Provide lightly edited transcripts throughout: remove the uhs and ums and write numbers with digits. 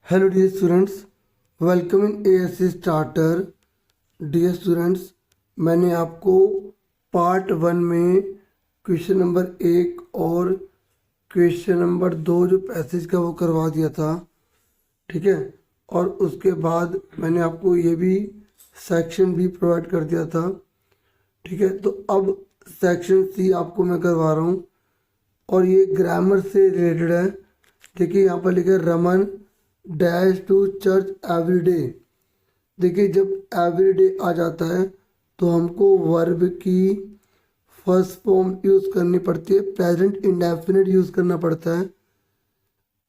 Hello dear students, welcome in ASC starter. Dear students, मैंने आपको part 1 में question number 1 और क्वेश्चन नंबर 2 जो पैसेज का वो करवा दिया था, ठीक है। और उसके बाद मैंने आपको ये भी सेक्शन भी प्रोवाइड कर दिया था, ठीक है। तो अब सेक्शन सी आपको मैं करवा रहा हूँ और ये ग्रामर से रिलेटेड है। देखिए यहाँ पर लिखा है Raman dash to church every day. देखिए जब एवरी डे आ जाता है तो हमको वर्ब की फर्स्ट फॉर्म यूज़ करनी पड़ती है, प्रेजेंट इंडेफिनिट यूज़ करना पड़ता है।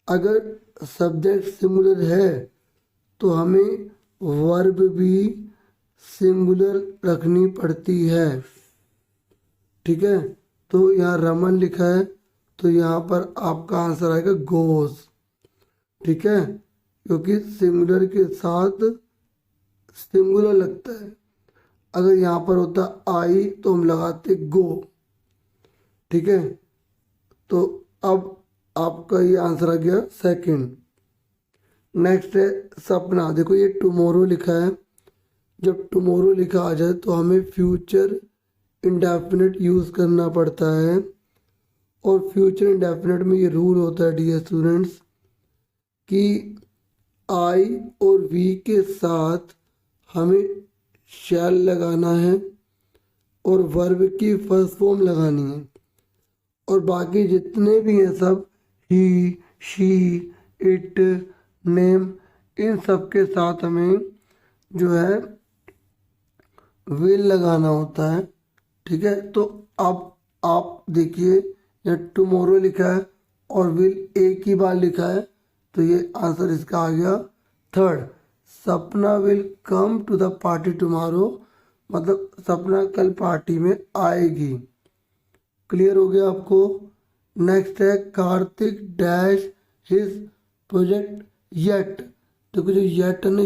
अगर सब्जेक्ट सिंगुलर है तो हमें वर्ब भी सिंगुलर रखनी पड़ती है, ठीक है। तो यहाँ रमन लिखा है तो यहाँ पर आपका आंसर आएगा गोज, ठीक है, क्योंकि सिंगुलर के साथ सिंगुलर लगता है। अगर यहाँ पर होता आई तो हम लगाते गो, ठीक है। तो अब आपका ये आंसर आ गया सेकंड। नेक्स्ट है सपना। देखो ये टुमारो लिखा है, जब टुमारो लिखा आ जाए तो हमें फ्यूचर इंडेफिनिट यूज़ करना पड़ता है। और फ्यूचर इंडेफिनिट में ये रूल होता है डियर स्टूडेंट्स कि आई और वी के साथ हमें शैल लगाना है और वर्ब की फर्स्ट फॉर्म लगानी है, और बाकी जितने भी हैं सब ही, शी, इट, नेम, इन सब के साथ हमें जो है विल लगाना होता है, ठीक है। तो अब आप देखिए यहाँ टुमारो लिखा है और विल एक ही बार लिखा है, तो ये आंसर इसका आ गया third. Sapna will come to the party tomorrow, मतलब सपना कल पार्टी में आएगी। क्लियर हो गया आपको। नेक्स्ट है Kartik dash his project yet. देखो जो येट है ना,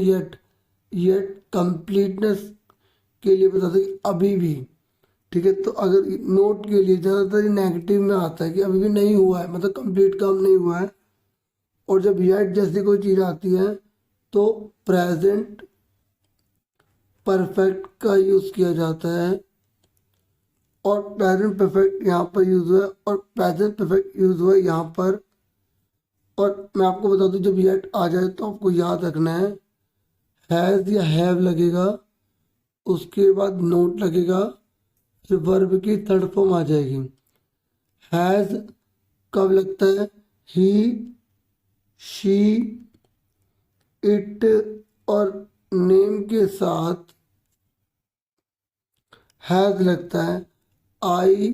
येट कंप्लीटनेस के लिए बताते हैं कि अभी भी, ठीक है। तो अगर नोट के लिए ज़्यादातर नेगेटिव में आता है कि अभी भी नहीं हुआ है, मतलब कंप्लीट काम नहीं हुआ है। और जब येट जैसी कोई चीज़ आती है तो प्रेजेंट परफेक्ट का यूज़ किया जाता है, और प्रेजेंट परफेक्ट यहाँ पर यूज़ हुआ है और प्रेजेंट परफेक्ट यूज़ हुआ है यहाँ पर। और मैं आपको बता दूँ जब येट आ जाए तो आपको याद रखना है हैज़ या हैव लगेगा, उसके बाद नोट लगेगा, फिर वर्ब की थर्ड फॉर्म आ जाएगी। हैज़ कब लगता है? ही, शी, इट और नेम के साथ हैज लगता है। आई,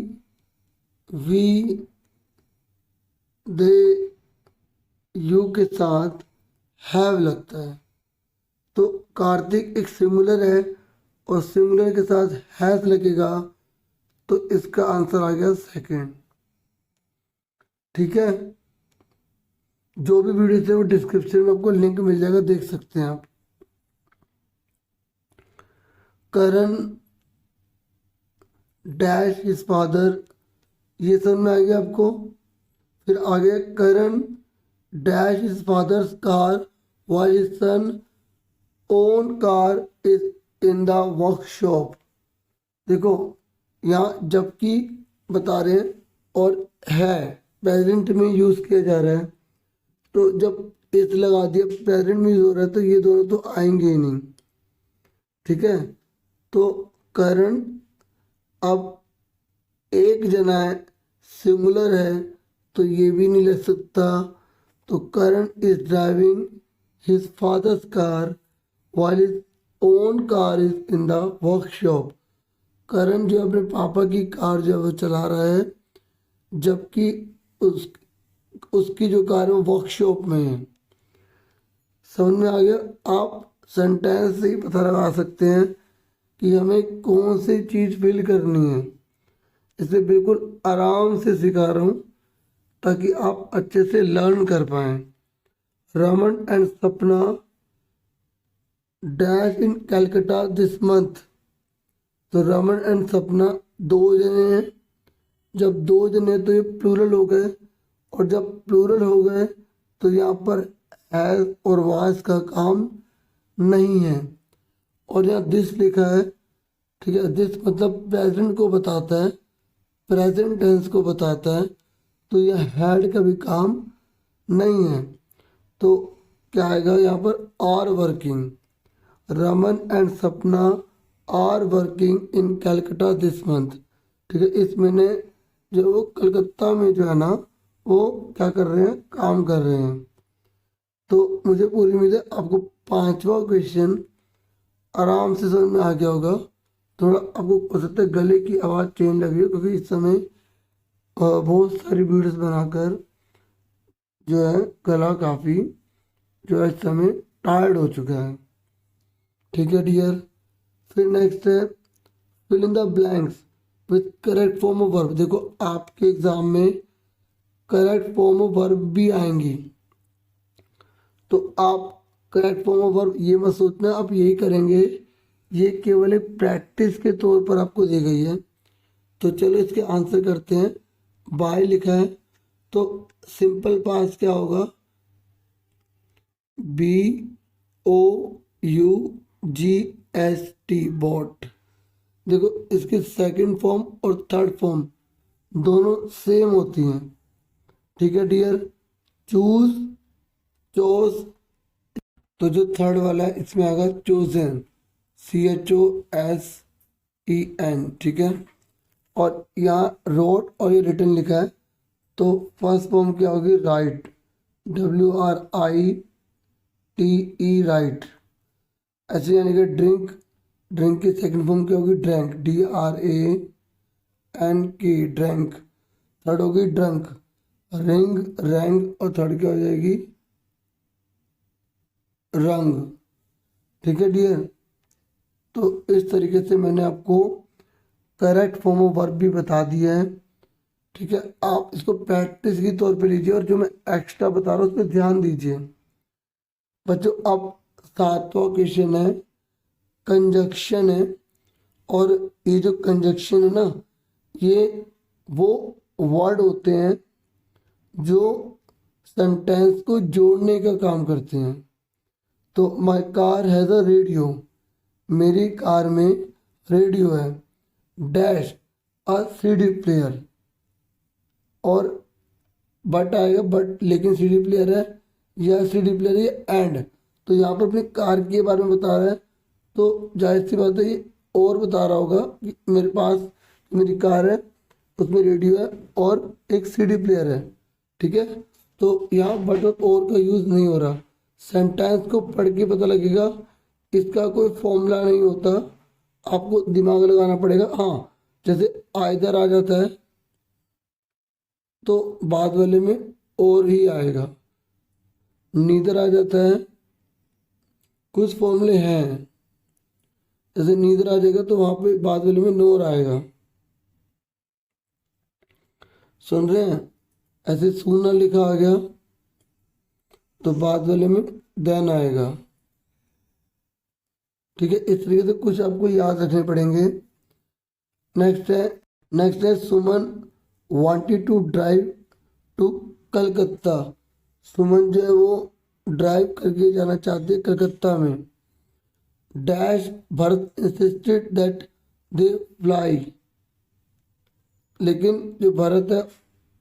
वी, दे, यू के साथ हैव लगता है। तो कार्तिक एक सिंगुलर है और सिंगुलर के साथ हैज लगेगा, तो इसका आंसर आ गया सेकंड, ठीक है। जो भी वीडियो है वो डिस्क्रिप्शन में आपको लिंक मिल जाएगा, देख सकते हैं आप। करण डैश इज फादर, ये समझ में आ गया आपको। फिर आगे Karan dash is father's car while his son own car is in the workshop। देखो यहाँ जबकि बता रहे हैं और है प्रेजेंट में यूज़ किया जा रहा है, तो जब इस लगा दिया प्रेजेंट में यूज हो रहा है तो ये दोनों तो आएंगे ही नहीं, ठीक है। तो करण अब एक जना है, सिंगुलर है, तो ये भी नहीं लग सकता। तो Karan is driving his father's car while his own car is in the workshop। Karan जो अपने पापा की कार जो है वो चला रहा है, जबकि उसकी जो कार है वो वर्कशॉप में है। समझ में आ गया। आप सेंटेंस से ही पता लगा सकते हैं कि हमें कौन सी चीज़ फिल करनी है। इसे बिल्कुल आराम से सिखा रहा हूँ ताकि आप अच्छे से लर्न कर पाएँ। रमन एंड सपना dash in Calcutta this month. तो रमन एंड सपना दो जने हैं, जब दो जने तो ये प्लूरल हो गए, और जब प्लूरल हो गए तो यहाँ पर हैज और वाज का काम नहीं है। और यहाँ दिस लिखा है, ठीक है, दिस मतलब प्रेजेंट को बताता है, प्रेजेंट टेंस को बताता है, तो यह हैड का भी काम नहीं है। तो क्या आएगा यहाँ पर, are working. Raman and Sapna are working in Calcutta this month. ठीक है, इस महीने जो वो कलकत्ता में जो है ना, वो क्या कर रहे हैं, काम कर रहे हैं। तो मुझे पूरी उम्मीद है आपको पांचवा क्वेश्चन आराम से समझ में आ गया होगा। थोड़ा आपको हो सकता है गले की आवाज़ चेंज लगी हो, क्योंकि इस समय बहुत सारी वीडियोस बनाकर जो है गला काफ़ी जो है इस समय टायर्ड हो चुका है। ठीक है डियर। फिर नेक्स्ट है fill in the blanks with correct form of verb. देखो आपके एग्जाम में करेक्ट फॉर्म ऑफ वर्ब भी आएंगी, तो आप करेक्ट फॉर्म ऑफ वर्ब ये मत सोचना आप यही करेंगे, ये केवल एक प्रैक्टिस के तौर पर आपको दी गई है। तो चलो इसके आंसर करते हैं। बाय लिखा है तो सिंपल पास क्या होगा, BOUGST, बॉट। देखो इसकी सेकंड फॉर्म और थर्ड फॉर्म दोनों सेम होती हैं। ठीक है डियर। चूज, चोज, तो जो थर्ड वाला है इसमें आएगा चोजन, CHOSEN। ठीक है। और यहाँ रोट और ये रिटर्न लिखा है, तो फर्स्ट फॉर्म क्या होगी, राइट, WRITE, राइट। ऐसे यानी कि ड्रिंक, ड्रिंक की सेकंड फॉर्म क्या होगी, ड्रैंक, DRANK, ड्रैंक। थर्ड होगी ड्रंक, रिंग, रैंग, और थर्ड क्या हो जाएगी, रंग। ठीक है डियर। तो इस तरीके से मैंने आपको करेक्ट फॉर्म ऑफ वर्ब भी बता दिया है। ठीक है, आप इसको प्रैक्टिस के तौर पे लीजिए, और जो मैं एक्स्ट्रा बता रहा हूँ उस पर ध्यान दीजिए बच्चों। अब सातवां क्वेश्चन है, कंजक्शन है। और ये जो कंजक्शन है ना, ये वो वर्ड होते हैं जो सेंटेंस को जोड़ने का काम करते हैं। तो my car has a radio, मेरी कार में रेडियो है, डैश अ CD प्लेयर। और बट आएगा, बट लेकिन CD प्लेयर है या CD प्लेयर है एंड। तो यहाँ पर अपनी कार के बारे में बता रहा है, तो जाहिर सी बात है ये और बता रहा होगा कि मेरे पास मेरी कार है, उसमें रेडियो है और एक CD प्लेयर है। ठीक है, तो यहाँ बट और का यूज़ नहीं हो रहा। सेंटेंस को पढ़ के पता लगेगा, इसका कोई फॉर्मूला नहीं होता, आपको दिमाग लगाना पड़ेगा। हाँ, जैसे आइदर आ जाता है तो बाद वाले में और ही आएगा, नीदर आ जाता है, कुछ फॉर्मूले हैं, जैसे नीदर आ जाएगा तो वहां पे बाद वाले में नोर आएगा। सुन रहे हैं, ऐसे सूना लिखा आ गया तो बाद वाले में देन आएगा। ठीक है, इस तरीके से कुछ आपको याद रखने पड़ेंगे। नेक्स्ट है Suman wanted to drive to Calcutta. Suman जो है वो ड्राइव करके जाना चाहते हैं कलकत्ता में, dash Bharat insisted that they fly. लेकिन जो भरत है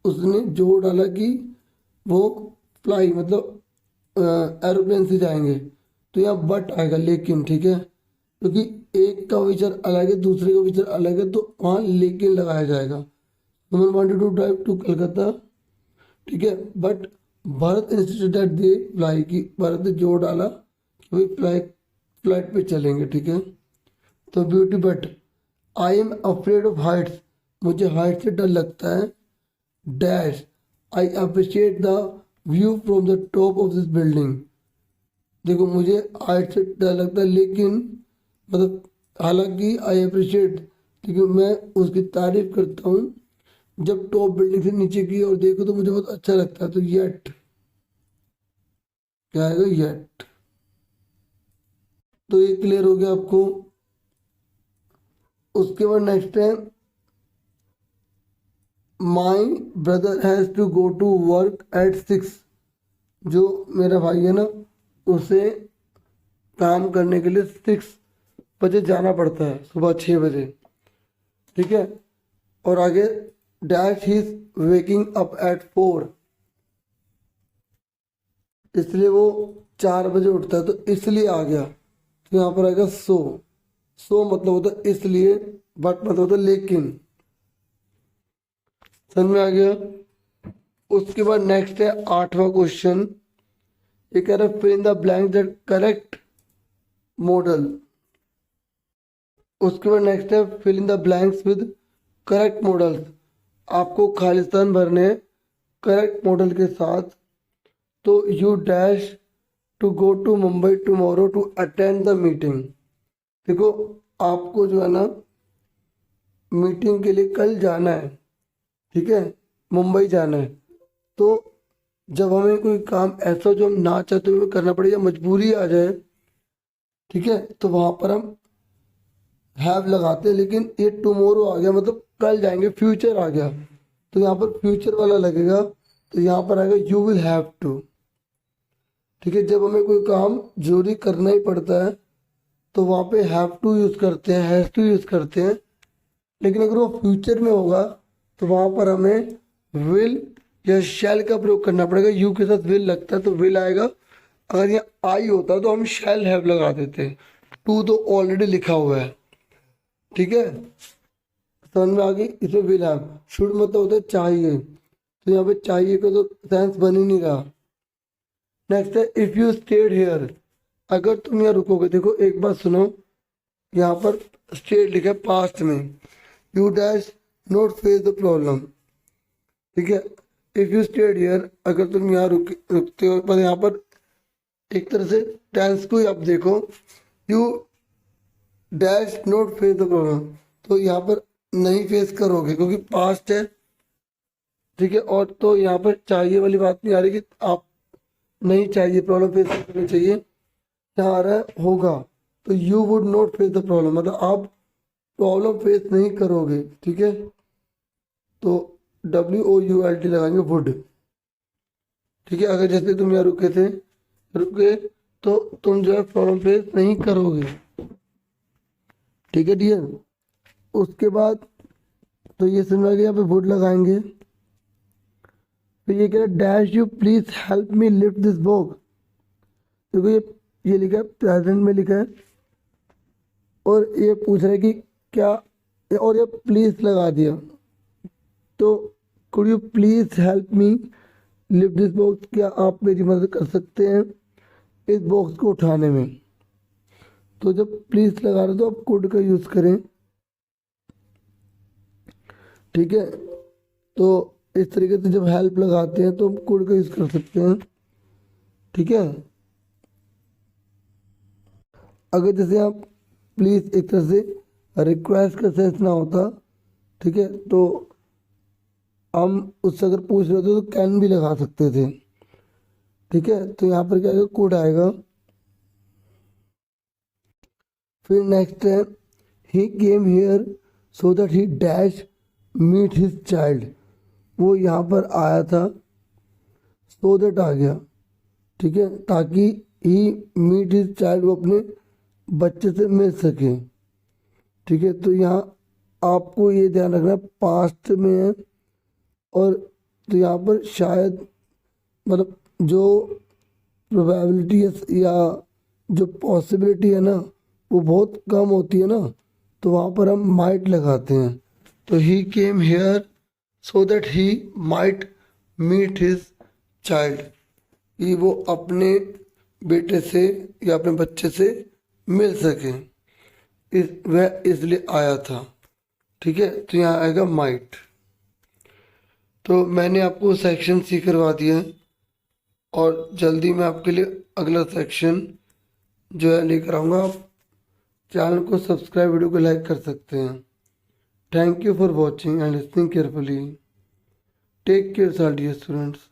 उसने जोर डाला कि वो फ्लाई मतलब एरोप्लेन से जाएंगे। तो यहाँ बट आएगा लेकिन। ठीक है, क्योंकि एक का विचार अलग है दूसरे का विचार अलग है, तो वहाँ लेकिन लगाया जाएगा। Suman wanted to drive to Calcutta, ठीक है, but Bharat insisted that they fly, की भरत ने जोर डाला कि भाई फ्लाइट पे चलेंगे। ठीक है, तो beauty but I am afraid of Heights, मुझे हाइट से डर लगता है, dash I appreciate the view from the top of this building. देखो मुझे हाइट से डर लगता है, लेकिन मतलब हालांकि आई अप्रिशिएट, क्योंकि मैं उसकी तारीफ करता हूँ जब टॉप बिल्डिंग से नीचे की ओर देखो तो मुझे बहुत अच्छा लगता है। तो येट क्या आएगा, येट। तो ये क्लियर हो गया आपको। उसके बाद नेक्स्ट है my brother has to go to work at 6। जो मेरा भाई है ना, उसे काम करने के लिए 6 बजे जाना पड़ता है, सुबह 6 बजे। ठीक है। और आगे dash he waking up at 4, इसलिए वो 4 बजे उठता है, तो इसलिए आ गया। तो यहाँ पर आएगा सो मतलब होता है इसलिए, बट मतलब होता है लेकिन। समझ में आ गया। उसके बाद नेक्स्ट है 8वां क्वेश्चन। ये कह रहा है fill in the blank that correct modal. उसके बाद नेक्स्ट है fill in the blanks with correct modals. आपको खाली स्थान भरने करेक्ट मॉडल के साथ। तो you dash to go to Mumbai tomorrow to attend the meeting. देखो, आपको जो है ना मीटिंग के लिए कल जाना है, ठीक है, मुंबई जाना है। तो जब हमें कोई काम ऐसा जो हम ना चाहते हुए करना पड़े या मजबूरी आ जाए, ठीक है, तो वहाँ पर हम हैव लगाते हैं। लेकिन ये टुमारो आ गया, मतलब कल जाएंगे, फ्यूचर आ गया, तो यहाँ पर फ्यूचर वाला लगेगा। तो यहाँ पर आएगा यू विल हैव टू। ठीक है। जब हमें कोई काम जरूरी करना ही पड़ता है तो वहाँ पे हैव टू यूज़ करते हैं, हैज़ टू यूज़ करते हैं। लेकिन अगर वो फ्यूचर में होगा तो वहाँ पर हमें विल या शैल का प्रयोग करना पड़ेगा। यू के साथ विल लगता है तो विल आएगा। अगर यहाँ आई होता तो हम शैल हैव लगा देते। टू तो ऑलरेडी लिखा हुआ है। ठीक है, समझ में आ गई। इसमें विल हैव। शुड मतलब होता है चाहिए, तो यहाँ पे चाहिए का तो सेंस बन ही नहीं रहा। नेक्स्ट है इफ यू स्टेड हियर। अगर तुम यहाँ रुकोगे, देखो एक बात सुनो, यहाँ पर स्टेड लिखा है पास्ट में। You dash not face the problem. ठीक है। इफ यू स्टेड हियर, अगर तुम यहाँ रुकते हो, पर यहाँ पर एक तरह से टेंस को ही आप देखो, you dash not face the problem, तो यहाँ पर नहीं फेस करोगे क्योंकि पास्ट है। ठीक है। और तो यहाँ पर चाहिए वाली बात नहीं आ रही कि आप नहीं चाहिए प्रॉब्लम फेस करनी चाहिए। यहाँ आ रहा है होगा, तो you would not face the problem, मतलब आप प्रॉब्लम फेस नहीं करोगे। ठीक है। तो WOULD लगाएंगे, वुड। ठीक है। अगर जैसे तुम यहाँ रुके तो तुम जो है प्रॉब्लम फेस नहीं करोगे। ठीक है डियर। उसके बाद तो ये समझ गया, यहाँ पे वुड लगाएंगे। तो ये कह रहा है dash you please help me lift this box. देखो ये लिखा है, प्रेजेंट में लिखा है, और ये पूछ रहा है कि क्या, और ये प्लीज लगा दिया। तो could you please help me lift this box, क्या आप मेरी मदद कर सकते हैं इस बॉक्स को उठाने में। तो जब प्लीज लगा रहे तो आप कुड का यूज करें। ठीक है। तो इस तरीके से जब हेल्प लगाते हैं तो हम कुड का यूज कर सकते हैं। ठीक है। अगर जैसे आप प्लीज एक तरह से रिक्वेस्ट का सेंस ना होता, ठीक है, तो हम उससे अगर पूछ रहे थे तो कैन भी लगा सकते थे। ठीक है। तो यहाँ पर क्या आएगा, कुड आएगा। फिर नेक्स्ट है he came here so that he dash meet his child. वो यहाँ पर आया था, सो दैट आ गया। ठीक है। ताकि ही मीट हिज चाइल्ड, वो अपने बच्चे से मिल सके। ठीक है। तो यहाँ आपको ये ध्यान रखना पास्ट में है, और तो यहाँ पर शायद मतलब जो प्रोबेबिलिटी है या जो पॉसिबिलिटी है ना, वो बहुत कम होती है ना, तो वहाँ पर हम माइट लगाते हैं। तो he came here so that he might meet his child, कि वो अपने बेटे से या अपने बच्चे से मिल सके, वह इसलिए आया था। ठीक है। तो यहाँ आएगा माइट। तो मैंने आपको सेक्शन सी करवा दिया है, और जल्दी मैं आपके लिए अगला सेक्शन जो है लेकर आऊँगा। आप चैनल को सब्सक्राइब, वीडियो को लाइक कर सकते हैं। Thank you for watching and listening carefully. Take care dear students.